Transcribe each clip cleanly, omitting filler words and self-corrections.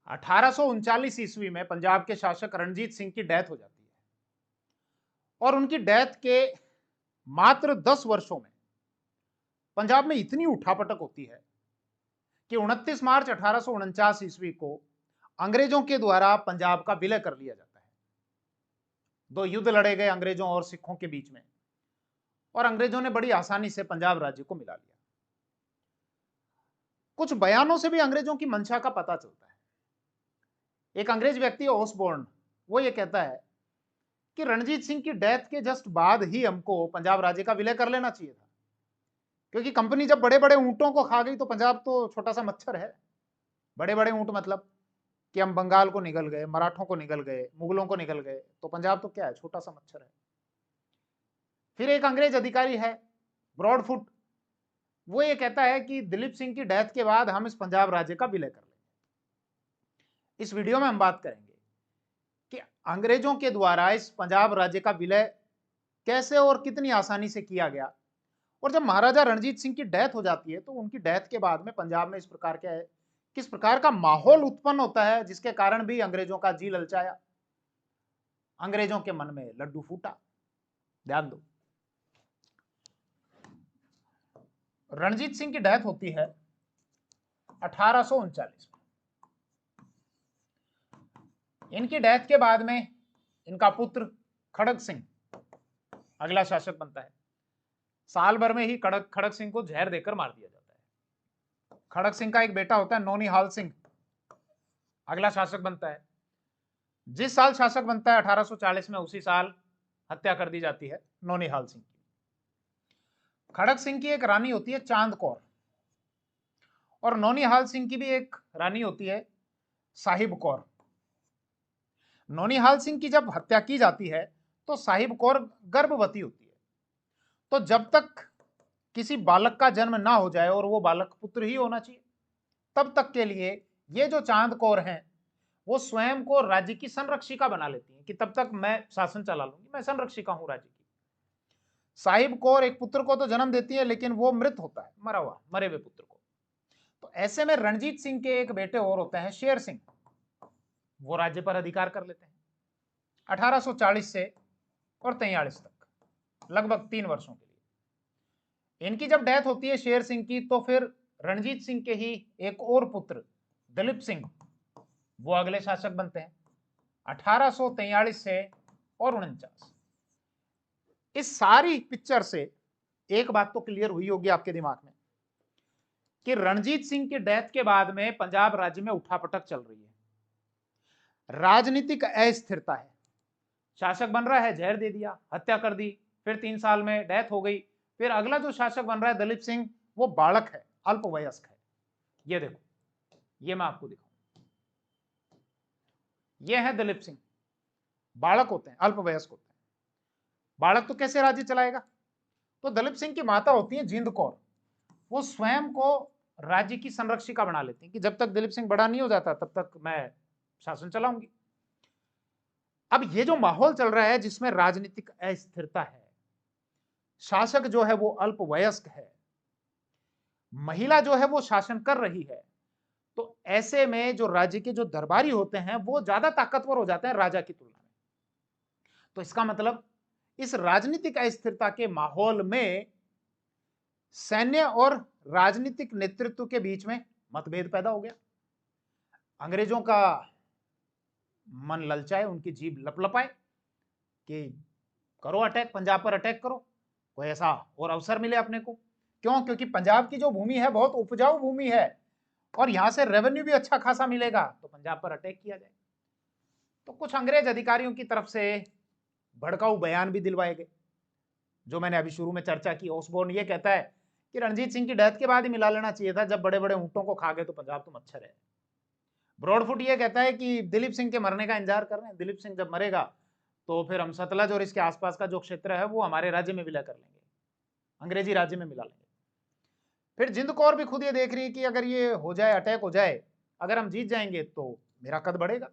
1839 ईस्वी में पंजाब के शासक रणजीत सिंह की डेथ हो जाती है और उनकी डेथ के मात्र 10 वर्षों में पंजाब में इतनी उठापटक होती है कि 29 मार्च 1849 ईस्वी को अंग्रेजों के द्वारा पंजाब का विलय कर लिया जाता है। दो युद्ध लड़े गए अंग्रेजों और सिखों के बीच में और अंग्रेजों ने बड़ी आसानी से पंजाब राज्य को मिला लिया। कुछ बयानों से भी अंग्रेजों की मंशा का पता चलता है। एक अंग्रेज व्यक्ति ऑसबोर्न, वो ये कहता है कि रणजीत सिंह की डेथ के जस्ट बाद ही हमको पंजाब राज्य का विलय कर लेना चाहिए था, क्योंकि कंपनी जब बड़े बड़े ऊंटों को खा गई तो पंजाब तो छोटा सा मच्छर है। बड़े बड़े ऊंट मतलब कि हम बंगाल को निगल गए, मराठों को निगल गए, मुगलों को निगल गए, तो पंजाब तो क्या है, छोटा सा मच्छर है। फिर एक अंग्रेज अधिकारी है ब्रॉडफुट, वो ये कहता है कि दिलीप सिंह की डेथ के बाद हम इस पंजाब राज्य का विलय कर लेंगे। इस वीडियो में हम बात करेंगे कि अंग्रेजों के द्वारा इस पंजाब राज्य का विलय कैसे और कितनी आसानी से किया गया, और जब महाराजा रणजीत सिंह की डेथ हो जाती है तो उनकी डेथ के बाद में पंजाब में इस प्रकार क्या है, किस प्रकार का माहौल उत्पन्न होता है, जिसके कारण भी अंग्रेजों का जी ललचाया, अंग्रेजों के मन में लड्डू फूटा। ध्यान दो, रणजीत सिंह की डेथ होती है 1839 में। इनकी डेथ के बाद में इनका पुत्र खड़ग सिंह अगला शासक बनता है। साल भर में ही खड़ग सिंह को जहर देकर मार दिया जाता है। खड़ग सिंह का एक बेटा होता है नौनिहाल सिंह, अगला शासक बनता है। जिस साल शासक बनता है 1840 में, उसी साल हत्या कर दी जाती है नौनिहाल सिंह की। खड़ग सिंह की एक रानी होती है चांद कौर, और नौनिहाल सिंह की भी एक रानी होती है साहिब कौर। नौनिहाल सिंह की जब हत्या की जाती है तो साहिब कौर गर्भवती होती है। तो जब तक किसी बालक का जन्म ना हो जाए, और वो बालक पुत्र ही होना चाहिए, तब तक के लिए ये जो चांद कौर हैं वो स्वयं को राज्य की संरक्षिका बना लेती हैं कि तब तक मैं शासन चला लूंगी, मैं संरक्षिका हूं राज्य की। साहिब कौर एक पुत्र को तो जन्म देती है, लेकिन वो मृत होता है, मरा हुआ, मरे हुए पुत्र को। तो ऐसे में रणजीत सिंह के एक बेटे और होते हैं शेर सिंह, वो राज्य पर अधिकार कर लेते हैं 1840 से और 43 तक, लगभग 3 वर्षों के लिए। इनकी जब डेथ होती है शेर सिंह की, तो फिर रणजीत सिंह के ही एक और पुत्र दिलीप सिंह, वो अगले शासक बनते हैं 1843 से और 49। इस सारी पिक्चर से एक बात तो क्लियर हुई होगी आपके दिमाग में कि रणजीत सिंह की डेथ के बाद में पंजाब राज्य में उठापटक चल रही है, राजनीतिक अस्थिरता है। शासक बन रहा है, जहर दे दिया, हत्या कर दी, फिर 3 साल में डेथ हो गई। फिर अगला जो शासक बन रहा है दिलीप सिंह, वो बालक है, अल्पवयस्क है। ये देखो, ये मैं आपको दिखाऊं, ये है दिलीप सिंह, बालक होते हैं, अल्पवयस्क होते हैं। बालक तो कैसे राज्य चलाएगा? तो दिलीप सिंह की माता होती है जिंद कौर, वो स्वयं को राज्य की संरक्षिका बना लेती हैं कि जब तक दिलीप सिंह बड़ा नहीं हो जाता तब तक मैं शासन चलाऊंगी। अब ये जो माहौल चल रहा है जिसमें राजनीतिक अस्थिरता है, शासक जो है वो अल्पवयस्क है, महिला जो है वो शासन कर रही है, तो ऐसे में जो राज्य के जो दरबारी होते हैं वो ज्यादा ताकतवर हो जाते हैं राजा की तुलना में। तो इसका मतलब इस राजनीतिक अस्थिरता के माहौल में सैन्य और राजनीतिक नेतृत्व के बीच में मतभेद पैदा हो गया। अंग्रेजों का मन ललचाए, उनकी जीभ लपलपाए कि करो अटैक, पंजाब पर अटैक करो, कोई ऐसा और अवसर मिले अपने को। क्यों? क्योंकि पंजाब की जो भूमि है बहुत उपजाऊ भूमि है और यहां से रेवेन्यू भी अच्छा खासा मिलेगा, तो पंजाब पर अटैक किया जाए। तो कुछ अंग्रेज अधिकारियों की तरफ से भड़काऊ बयान भी दिलवाए गए, जो मैंने अभी शुरू में चर्चा की। ऑसबोर्न ये कहता है कि रणजीत सिंह की डेथ के बाद ही मिला लेना चाहिए था, जब बड़े बड़े ऊंटों को खा गए तो पंजाब तो मच्छर है। ब्रॉडफुट ये कहता है कि दिलीप सिंह के मरने का इंतजार कर रहे हैं, दिलीप सिंह जब मरेगा तो फिर हम सतलज और इसके आसपास का जो क्षेत्र है वो हमारे राज्य में विलय कर लेंगे, अंग्रेजी राज्य में मिला लेंगे। फिर जिंद कौर भी खुद ये देख रही है कि अगर ये हो जाए, अटैक हो जाए, अगर हम जीत जाएंगे तो मेरा कद बढ़ेगा,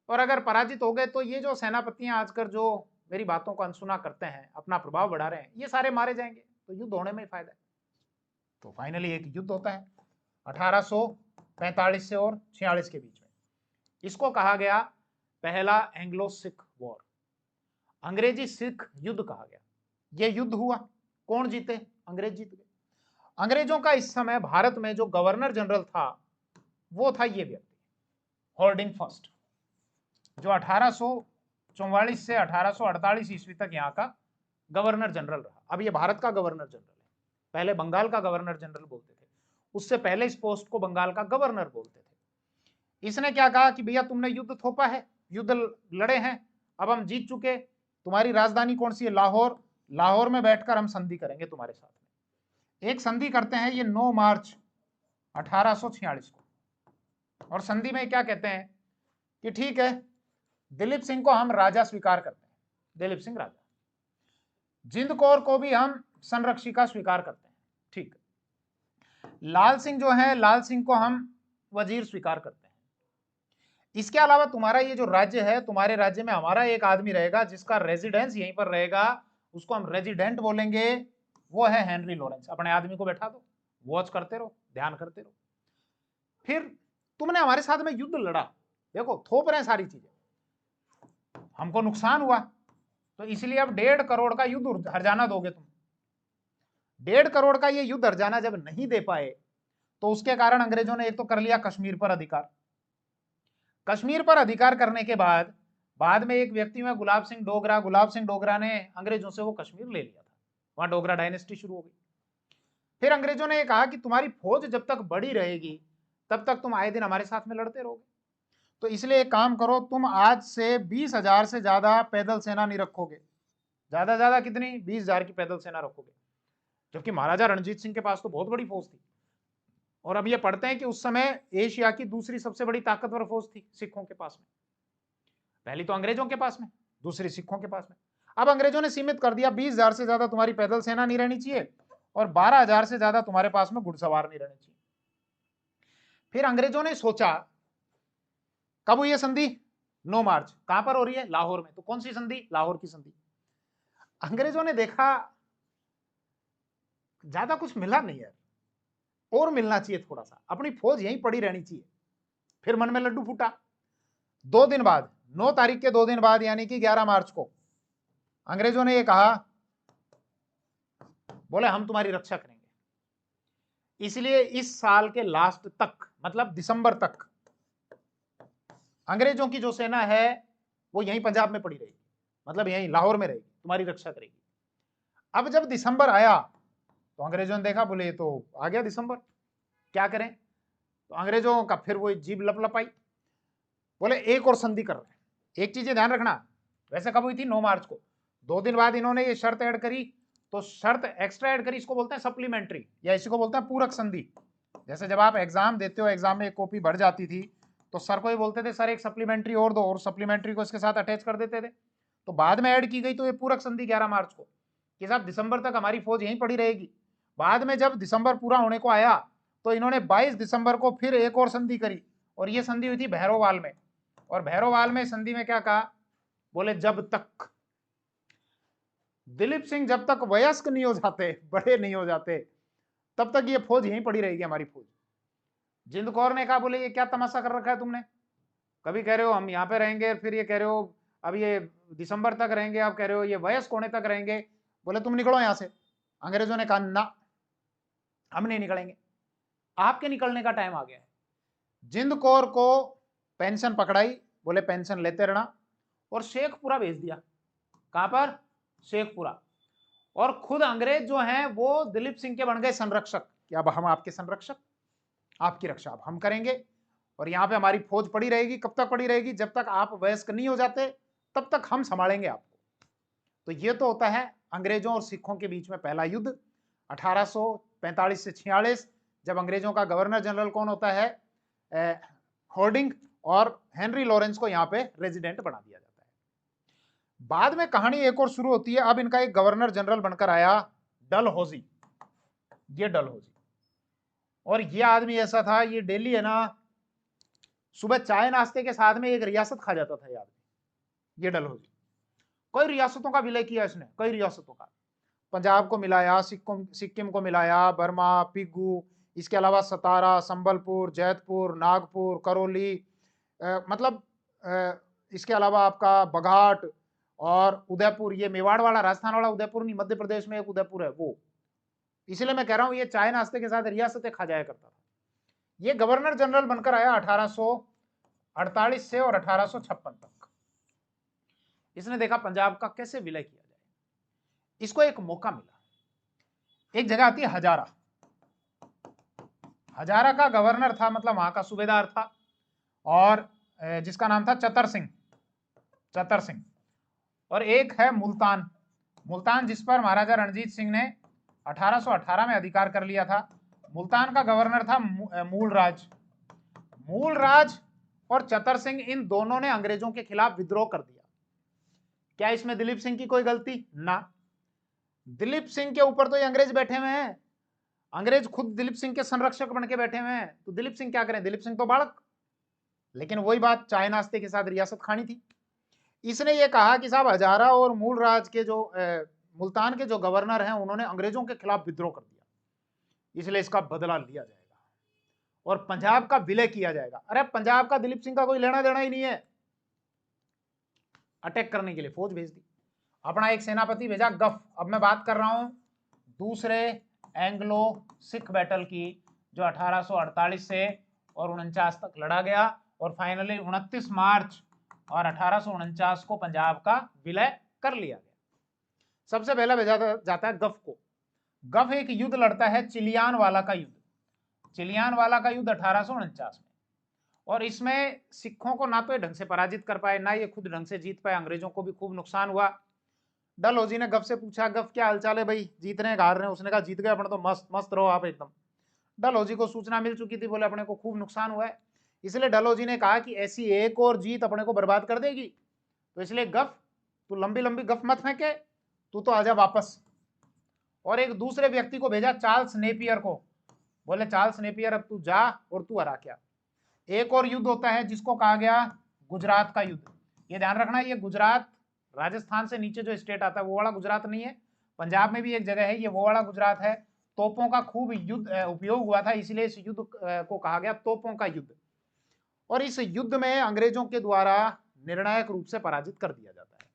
और अगर पराजित हो गए तो ये जो सेनापतियां आजकल जो मेरी बातों को अनसुना करते हैं, अपना प्रभाव बढ़ा रहे हैं, ये सारे मारे जाएंगे, तो युद्ध होने में फायदा है। तो फाइनली एक युद्ध होता है 1845 से और 46 के बीच में। इसको कहा गया पहला एंग्लो सिख वॉर, अंग्रेजी सिख युद्ध कहा गया। यह युद्ध हुआ, कौन जीते? अंग्रेज जीत गए। अंग्रेजों का इस समय भारत में जो गवर्नर जनरल था वो था ये व्यक्ति, हॉर्डिंग फर्स्ट, जो 1844 से 1848 ईस्वी तक यहाँ का गवर्नर जनरल रहा। अब ये भारत का गवर्नर जनरल है, पहले बंगाल का गवर्नर जनरल बोलते थे, उससे पहले इस पोस्ट को बंगाल का गवर्नर बोलते थे। इसने क्या कहा कि भैया तुमने युद्ध थोपा है, युद्ध लड़े हैं, अब हम जीत चुके, तुम्हारी राजधानी कौन सी है? लाहौर, लाहौर में बैठकर हम संधि करेंगे तुम्हारे साथ में। एक संधि करते हैं, ये 9 मार्च 1846 को, और संधि में क्या कहते हैं कि ठीक है, दिलीप सिंह को हम राजा स्वीकार करते हैं, दिलीप सिंह राजा, जिंद कौर को भी हम संरक्षिका स्वीकार करते हैं, ठीक, लाल सिंह जो है, लाल सिंह को हम वजीर स्वीकार करते हैं। इसके अलावा तुम्हारा ये जो राज्य है, तुम्हारे राज्य में हमारा एक आदमी रहेगा जिसका रेजिडेंस यहीं पर रहेगा, उसको हम रेजिडेंट बोलेंगे, वो है हेनरी लॉरेंस। अपने आदमी को बैठा दो, वॉच करते रहो, ध्यान करते रहो। फिर तुमने हमारे साथ में युद्ध लड़ा, देखो थोप रहे हैं सारी चीजें, हमको नुकसान हुआ, तो इसलिए अब 1.5 करोड़ का युद्ध हर्जाना दोगे तुम। 1.5 करोड़ का ये युद्ध हर्जाना जब नहीं दे पाए तो उसके कारण अंग्रेजों ने एक तो कर लिया कश्मीर पर अधिकार। कश्मीर पर अधिकार करने के बाद में एक व्यक्ति में गुलाब सिंह डोगरा, गुलाब सिंह डोगरा ने अंग्रेजों से वो कश्मीर ले लिया था, वहां डोगरा डायनेस्टी शुरू हो गई। फिर अंग्रेजों ने कहा कि तुम्हारी फौज जब तक बड़ी रहेगी तब तक तुम आए दिन हमारे साथ में लड़ते रहोगे, तो इसलिए एक काम करो, तुम आज से 20,000 से ज्यादा पैदल सेना नहीं रखोगे, ज्यादा ज्यादा कितनी, 20,000 की पैदल सेना रखोगे। जबकि महाराजा रणजीत सिंह के पास तो बहुत बड़ी फौज थी, और अब ये पढ़ते हैं कि उस समय एशिया की दूसरी सबसे बड़ी ताकतवर फौज थी सिखों के पास में, पहली तो अंग्रेजों के पास में, दूसरी सिखों के पास में। अब अंग्रेजों ने सीमित कर दिया, 20,000 से ज्यादा तुम्हारी पैदल सेना नहीं रहनी चाहिए, और 12,000 से ज्यादा तुम्हारे पास में घुड़सवार नहीं रहने चाहिए। फिर अंग्रेजों ने सोचा, कब हुई है संधि? 9 मार्च। कहां पर हो रही है? लाहौर में। तो कौन सी संधि? लाहौर की संधि। अंग्रेजों ने देखा ज्यादा कुछ मिला नहीं यार, और मिलना चाहिए थोड़ा सा, अपनी फौज यहीं पड़ी रहनी चाहिए। फिर मन में लड्डू फूटा। 2 दिन बाद, 9 तारीख के 2 दिन बाद यानी कि 11 मार्च को अंग्रेजों ने ये कहा, बोले हम तुम्हारी रक्षा करेंगे। इसलिए इस साल के लास्ट तक, मतलब दिसंबर तक, अंग्रेजों की जो सेना है वो यहीं पंजाब में पड़ी रहेगी, मतलब यहीं लाहौर में रहेगी, तुम्हारी रक्षा करेगी। अब जब दिसंबर आया तो अंग्रेजों ने देखा, बोले ये तो आ गया दिसंबर, क्या करें? तो अंग्रेजों का फिर वो जीभ लपलपाई, बोले एक और संधि कर रहे हैं। एक चीज ध्यान रखना, वैसे कब हुई थी? 9 मार्च को। 2 दिन बाद इन्होंने ये शर्त ऐड करी, तो शर्त एक्स्ट्रा ऐड करी, इसको बोलते हैं सप्लीमेंट्री, या इसी को बोलते हैं पूरक संधि। जैसे जब आप एग्जाम देते हो, एग्जाम में एक कॉपी बढ़ जाती थी, तो सर को ये बोलते थे सर एक सप्लीमेंट्री और दो, और सप्लीमेंट्री को इसके साथ अटैच कर देते थे। तो बाद में ऐड की गई तो ये पूरक संधि 11 मार्च को, कि साहब दिसंबर तक हमारी फौज यहीं पड़ी रहेगी। बाद में जब दिसंबर पूरा होने को आया तो इन्होंने 22 दिसंबर को फिर एक और संधि करी, और ये संधि हुई थी भैरोवाल में। और भैरोवाल में संधि में क्या कहा? बोले जब तक दिलीप सिंह जब तक वयस्क नहीं हो जाते, बड़े नहीं हो जाते, तब तक ये फौज यहीं पड़ी रहेगी, हमारी फौज। जिंद कौर ने कहा, बोले ये क्या तमाशा कर रखा है तुमने, कभी कह रहे हो हम यहाँ पे रहेंगे, फिर ये कह रहे हो अब ये दिसंबर तक रहेंगे, अब कह रहे हो ये वयस्क होने तक रहेंगे, बोले तुम निकलो यहां से। अंग्रेजों ने कहा ना, हम नहीं निकलेंगे, आपके निकलने का टाइम आ गया है। जिंद कौर को पेंशन पकड़ाई, बोले पेंशन लेते रहना, और शेखपुरा भेज दिया। कहां पर? शेखपुरा। और खुद अंग्रेज जो हैं वो दिलीप सिंह के बन गए संरक्षक, कि अब हम आपके संरक्षक, आपकी रक्षा अब हम करेंगे, और यहाँ पे हमारी फौज पड़ी रहेगी। कब तक पड़ी रहेगी? जब तक आप वयस्क नहीं हो जाते तब तक हम संभालेंगे आपको। तो ये तो होता है अंग्रेजों और सिखों के बीच में पहला युद्ध 1845 से 46, जब अंग्रेजों का गवर्नर जनरल कौन होता है? हॉर्डिंग, और हेनरी लॉरेंस को यहाँ पे रेजिडेंट बना दिया जाता है। बाद में कहानी एक और शुरू होती है। अब इनका एक गवर्नर जनरल बनकर आया डलहौजी, ये डलहौजी, और ये आदमी ऐसा था, ये डेली है ना सुबह चाय नाश्ते के साथ में एक रियासत खा जाता था ये आदमी, ये डलहौजी। कई रियासतों का विलय किया इसने, कई रियासतों का, पंजाब को मिलाया, सिक्किम को मिलाया, बर्मा, पिगू, इसके अलावा सतारा, संबलपुर, जैतपुर, नागपुर, करौली, मतलब इसके अलावा आपका बघाट और उदयपुर, ये मेवाड़ वाला, राजस्थान वाला उदयपुर नहीं, मध्य प्रदेश में एक उदयपुर है वो, इसलिए मैं कह रहा हूं ये चाय नाश्ते के साथ रियासतें खा जाया करता था। ये गवर्नर जनरल बनकर आया 1848 से और 1856 तक। इसने देखा पंजाब का कैसे विलय किया जाए, इसको एक मौका मिला। एक जगह आती है हजारा, हजारा का गवर्नर था, मतलब वहां का सूबेदार था, और जिसका नाम था चतर सिंह, चतर सिंह। और एक है मुल्तान, मुल्तान जिस पर महाराजा रणजीत सिंह ने 1818 में अधिकार कर लिया था। मुल्तान का गवर्नर था मूलराज। मूलराज और चतर सिंह, इन दोनों ने अंग्रेजों के खिलाफ विद्रोह कर दिया। क्या इसमें दिलीप सिंह की कोई गलती? ना, दिलीप सिंह के ऊपर तो ये अंग्रेज बैठे हुए हैं, अंग्रेज खुद दिलीप सिंह के संरक्षक बन के बैठे हुए हैं, तो दिलीप सिंह क्या करें, दिलीप सिंह तो बालक। लेकिन वही बात, चाय नाश्ते के साथ रियासत खानी थी। इसने ये कहा कि साहब हजारा और मूलराज के जो मुल्तान के जो गवर्नर हैं, उन्होंने अंग्रेजों के खिलाफ विद्रोह कर दिया, इसलिए इसका बदला लिया जाएगा और पंजाब का विलय किया जाएगा। अरे पंजाब का दिलीप सिंह का कोई लेना देना ही नहीं है। अटैक करने के लिए फौज भेज दी, अपना एक सेनापति भेजा गफ। अब मैं बात कर रहा हूं दूसरे एंग्लो सिख बैटल की, जो 1848 से और 49 तक लड़ा गया, और फाइनली 29 मार्च और 1849 को पंजाब का विलय कर लिया गया। सबसे पहला भेजा जाता है गफ को। गफ एक युद्ध लड़ता है, चिलियान वाला का युद्ध, चिलियान वाला का युद्ध 1849 में, और इसमें सिखों को ना तो ये ढंग से पराजित कर पाए, ना ये खुद ढंग से जीत पाए, अंग्रेजों को भी खूब नुकसान हुआ। डलहौजी ने गफ से पूछा, गफ क्या हालचाल है भाई, जीत रहे हैं हार रहे हैं? उसने कहा जीत गए अपने तो मस्त मस्त रहो आप एकदम। डलहौजी को सूचना मिल चुकी थी, बोले अपने को खूब नुकसान हुआ है, इसलिए डलहौजी ने कहा कि ऐसी एक और जीत अपने को बर्बाद कर देगी, तो इसलिए गफ तू लंबी लंबी गफ मत फेंके, तू तो आजा वापस। और एक दूसरे व्यक्ति को भेजा, चार्ल्स नेपियर को, बोले चार्ल्स नेपियर अब तू जा और तू हरा क्या। एक और युद्ध होता है जिसको कहा गया गुजरात का युद्ध। ये ध्यान रखना, ये गुजरात राजस्थान से नीचे जो स्टेट आता है वो वाला गुजरात नहीं है, पंजाब में भी एक जगह है, ये वो वाला गुजरात है। तोपों का खूब युद्ध उपयोग हुआ था, इसलिए इस युद्ध को कहा गया तोपों का युद्ध। और इस युद्ध में अंग्रेजों के द्वारा निर्णायक रूप से पराजित कर दिया जाता है,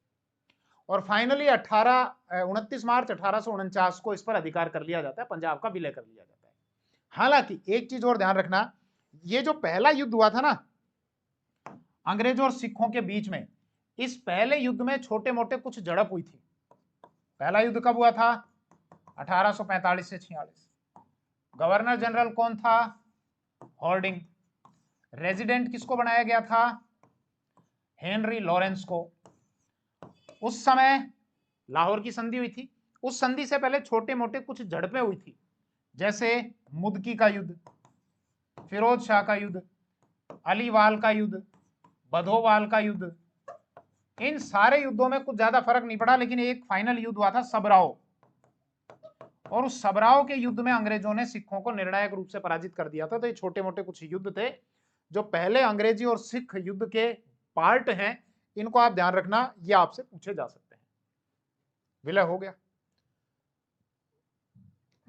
और फाइनली 29 मार्च 1849 को इस पर अधिकार कर लिया जाता है, पंजाब का विलय कर लिया जाता है। हालांकि एक चीज और ध्यान रखना, ये जो पहला युद्ध हुआ था ना अंग्रेजों और सिखों के बीच में, इस पहले युद्ध में छोटे मोटे कुछ झड़प हुई थी। पहला युद्ध कब हुआ था? 1845 से 46। गवर्नर जनरल कौन था? हॉर्डिंग। रेजिडेंट किसको बनाया गया था? हेनरी लॉरेंस को। उस समय लाहौर की संधि हुई थी, उस संधि से पहले छोटे मोटे कुछ झड़पें हुई थी, जैसे मुदकी का युद्ध, फिरोज शाह का युद्ध, अलीवाल का युद्ध, बधोवाल का युद्ध। इन सारे युद्धों में कुछ ज्यादा फर्क नहीं पड़ा, लेकिन एक फाइनल युद्ध हुआ था सबराव, और उस सबराव के युद्ध में अंग्रेजों ने सिखों को निर्णायक रूप से पराजित कर दिया था। तो ये छोटे मोटे कुछ युद्ध थे जो पहले अंग्रेजी और सिख युद्ध के पार्ट हैं, इनको आप ध्यान रखना, ये आपसे पूछे जा सकते हैं। विलय हो गया।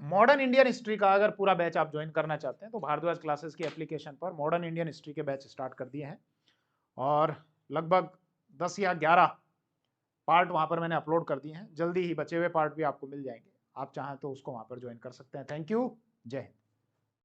मॉडर्न इंडियन हिस्ट्री का अगर पूरा बैच आप ज्वाइन करना चाहते हैं तो भारद्वाज क्लासेस की एप्लीकेशन पर मॉडर्न इंडियन हिस्ट्री के बैच स्टार्ट कर दिए हैं, और लगभग 10 या 11 पार्ट वहां पर मैंने अपलोड कर दिए हैं। जल्दी ही बचे हुए पार्ट भी आपको मिल जाएंगे, आप चाहें तो उसको वहां पर ज्वाइन कर सकते हैं। थैंक यू, जय हिंद।